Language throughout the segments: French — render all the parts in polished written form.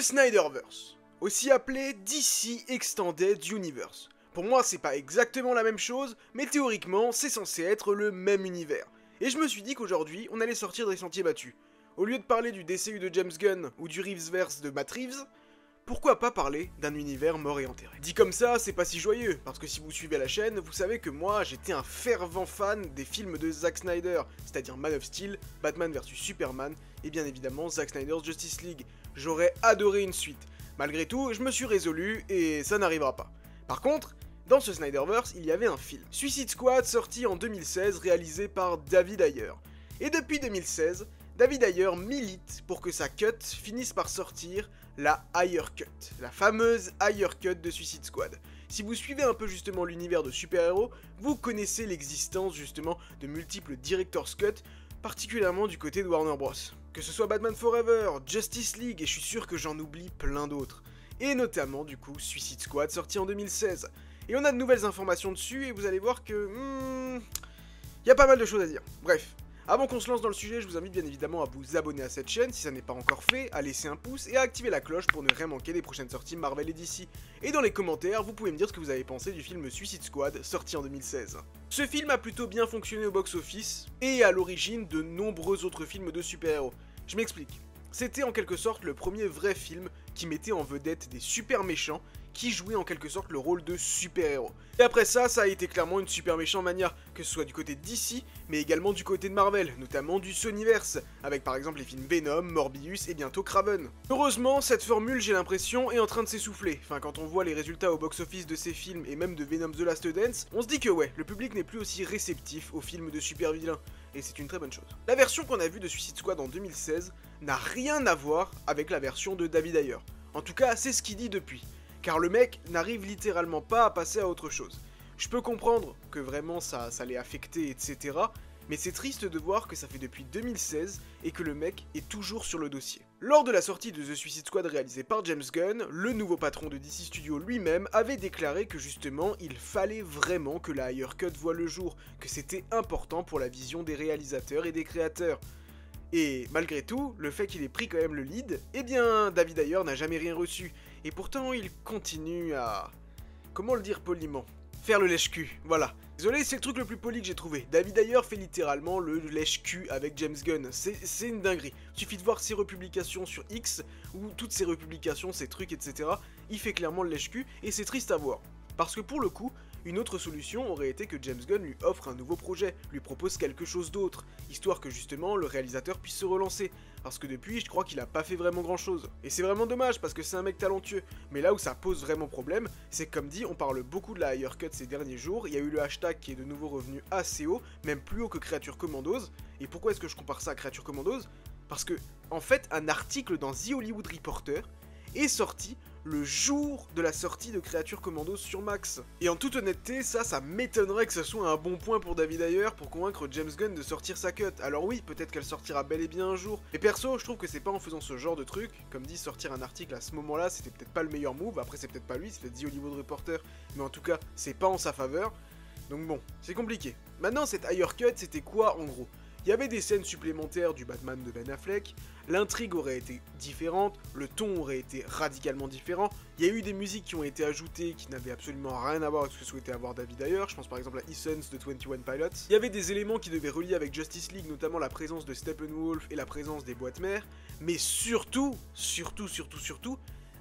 Le Snyderverse, aussi appelé DC Extended Universe. Pour moi, c'est pas exactement la même chose, mais théoriquement, c'est censé être le même univers. Et je me suis dit qu'aujourd'hui, on allait sortir des sentiers battus. Au lieu de parler du DCU de James Gunn ou du Reevesverse de Matt Reeves, pourquoi pas parler d'un univers mort et enterré? Dit comme ça, c'est pas si joyeux, parce que si vous suivez la chaîne, vous savez que moi, j'étais un fervent fan des films de Zack Snyder, c'est-à-dire Man of Steel, Batman vs Superman, et bien évidemment Zack Snyder's Justice League. J'aurais adoré une suite. Malgré tout, je me suis résolu, et ça n'arrivera pas. Par contre, dans ce Snyderverse, il y avait un film. Suicide Squad, sorti en 2016, réalisé par David Ayer. Et depuis 2016, David Ayer milite pour que sa cut finisse par sortir la Ayer Cut, la fameuse Ayer Cut de Suicide Squad. Si vous suivez un peu justement l'univers de super-héros, vous connaissez l'existence justement de multiples Director's Cut, particulièrement du côté de Warner Bros. Que ce soit Batman Forever, Justice League, et je suis sûr que j'en oublie plein d'autres. Et notamment du coup Suicide Squad sorti en 2016. Et on a de nouvelles informations dessus et vous allez voir que... y a pas mal de choses à dire. Bref. Avant qu'on se lance dans le sujet, je vous invite bien évidemment à vous abonner à cette chaîne si ça n'est pas encore fait, à laisser un pouce et à activer la cloche pour ne rien manquer des prochaines sorties Marvel et DC. Et dans les commentaires, vous pouvez me dire ce que vous avez pensé du film Suicide Squad, sorti en 2016. Ce film a plutôt bien fonctionné au box-office, et est à l'origine de nombreux autres films de super-héros. Je m'explique. C'était en quelque sorte le premier vrai film qui mettait en vedette des super méchants qui jouaient en quelque sorte le rôle de super-héros. Et après ça, ça a été clairement une super méchant mania, que ce soit du côté de DC, mais également du côté de Marvel, notamment du Sonyverse, avec par exemple les films Venom, Morbius et bientôt Kraven. Heureusement, cette formule, j'ai l'impression, est en train de s'essouffler. Enfin, quand on voit les résultats au box-office de ces films et même de Venom The Last Dance, on se dit que ouais, le public n'est plus aussi réceptif aux films de super-vilains. Et c'est une très bonne chose. La version qu'on a vue de Suicide Squad en 2016 n'a rien à voir avec la version de David Ayer. En tout cas, c'est ce qu'il dit depuis. Car le mec n'arrive littéralement pas à passer à autre chose. Je peux comprendre que vraiment ça l'ait affecté, etc. Mais c'est triste de voir que ça fait depuis 2016 et que le mec est toujours sur le dossier. Lors de la sortie de The Suicide Squad réalisé par James Gunn, le nouveau patron de DC Studios lui-même avait déclaré que justement il fallait vraiment que la Ayer Cut voie le jour, que c'était important pour la vision des réalisateurs et des créateurs. Et malgré tout, le fait qu'il ait pris quand même le lead, eh bien David Ayer n'a jamais rien reçu. Et pourtant il continue à... comment le dire poliment? Faire le lèche-cul, voilà. Désolé, c'est le truc le plus poli que j'ai trouvé. David Ayer fait littéralement le lèche-cul avec James Gunn. C'est une dinguerie. Il suffit de voir ses republications sur X, ou toutes ses republications, ses trucs, etc. Il fait clairement le lèche-cul, et c'est triste à voir. Parce que pour le coup, une autre solution aurait été que James Gunn lui offre un nouveau projet, lui propose quelque chose d'autre, histoire que justement le réalisateur puisse se relancer. Parce que depuis, je crois qu'il a pas fait vraiment grand chose. Et c'est vraiment dommage parce que c'est un mec talentueux. Mais là où ça pose vraiment problème, c'est que comme dit, on parle beaucoup de la Ayer Cut ces derniers jours, il y a eu le hashtag qui est de nouveau revenu assez haut, même plus haut que Creature Commandos. Et pourquoi est-ce que je compare ça à Creature Commandos? Parce que, en fait, un article dans The Hollywood Reporter est sorti le jour de la sortie de Creature Commandos sur Max. Et en toute honnêteté, ça m'étonnerait que ce soit un bon point pour David Ayer pour convaincre James Gunn de sortir sa cut. Alors oui, peut-être qu'elle sortira bel et bien un jour. Mais perso, je trouve que c'est pas en faisant ce genre de truc, comme dit sortir un article à ce moment-là, c'était peut-être pas le meilleur move, après c'est peut-être pas lui, c'est peut-être The Hollywood Reporter, mais en tout cas, c'est pas en sa faveur. Donc bon, c'est compliqué. Maintenant, cette Ayer Cut, c'était quoi en gros? Il y avait des scènes supplémentaires du Batman de Ben Affleck, l'intrigue aurait été différente, le ton aurait été radicalement différent, il y a eu des musiques qui ont été ajoutées qui n'avaient absolument rien à voir avec ce que souhaitait avoir David Ayer, je pense par exemple à Essence de 21 Pilots. Il y avait des éléments qui devaient relier avec Justice League, notamment la présence de Steppenwolf et la présence des boîtes mères, mais surtout,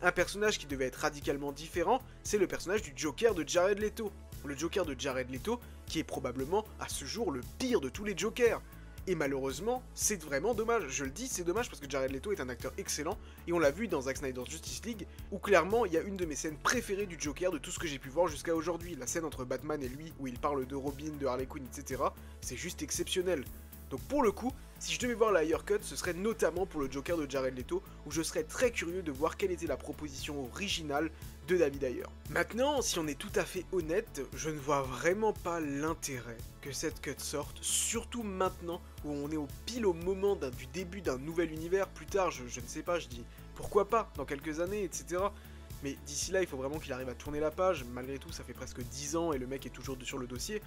un personnage qui devait être radicalement différent, c'est le personnage du Joker de Jared Leto. Le Joker de Jared Leto, qui est probablement à ce jour le pire de tous les Jokers. Et malheureusement, c'est vraiment dommage. Je le dis, c'est dommage parce que Jared Leto est un acteur excellent, et on l'a vu dans Zack Snyder's Justice League, où clairement, il y a une de mes scènes préférées du Joker de tout ce que j'ai pu voir jusqu'à aujourd'hui. La scène entre Batman et lui, où il parle de Robin, de Harley Quinn, etc. C'est juste exceptionnel. Donc pour le coup, si je devais voir la Ayer Cut, ce serait notamment pour le Joker de Jared Leto, où je serais très curieux de voir quelle était la proposition originale de David Ayer. Maintenant, si on est tout à fait honnête, je ne vois vraiment pas l'intérêt que cette cut sorte, surtout maintenant où on est pile au moment du début d'un nouvel univers. Plus tard, je ne sais pas, je dis pourquoi pas, dans quelques années, etc. Mais d'ici là, il faut vraiment qu'il arrive à tourner la page. Malgré tout, ça fait presque 10 ans et le mec est toujours sur le dossier.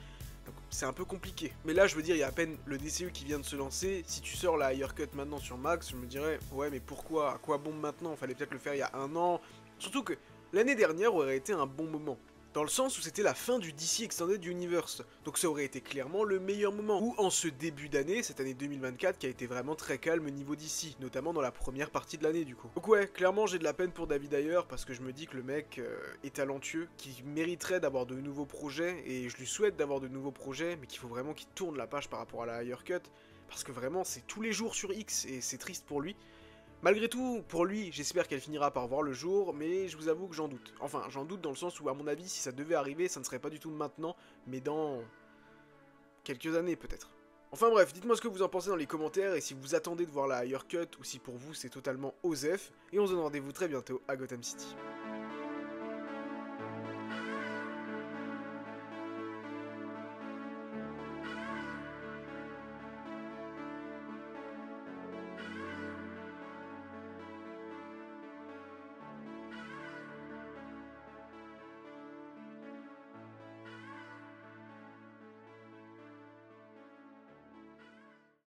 Donc c'est un peu compliqué. Mais là, je veux dire, il y a à peine le DCE qui vient de se lancer. Si tu sors la Higher Cut maintenant sur Max, je me dirais, ouais, mais pourquoi? À quoi bon maintenant? Fallait peut-être le faire il y a un an. Surtout que l'année dernière aurait été un bon moment. Dans le sens où c'était la fin du DC Extended Universe. Donc ça aurait été clairement le meilleur moment. Ou en ce début d'année, cette année 2024 qui a été vraiment très calme niveau DC. Notamment dans la première partie de l'année du coup. Donc ouais, clairement j'ai de la peine pour David Ayer parce que je me dis que le mec est talentueux, qui mériterait d'avoir de nouveaux projets. Et je lui souhaite d'avoir de nouveaux projets, mais qu'il faut vraiment qu'il tourne la page par rapport à la Higher Cut. Parce que vraiment c'est tous les jours sur X et c'est triste pour lui. Malgré tout, pour lui, j'espère qu'elle finira par voir le jour, mais je vous avoue que j'en doute. Enfin, j'en doute dans le sens où, à mon avis, si ça devait arriver, ça ne serait pas du tout maintenant, mais dans quelques années peut-être. Enfin bref, dites-moi ce que vous en pensez dans les commentaires, et si vous attendez de voir la Higher Cut, ou si pour vous c'est totalement OSEF, et on se donne rendez-vous très bientôt à Gotham City.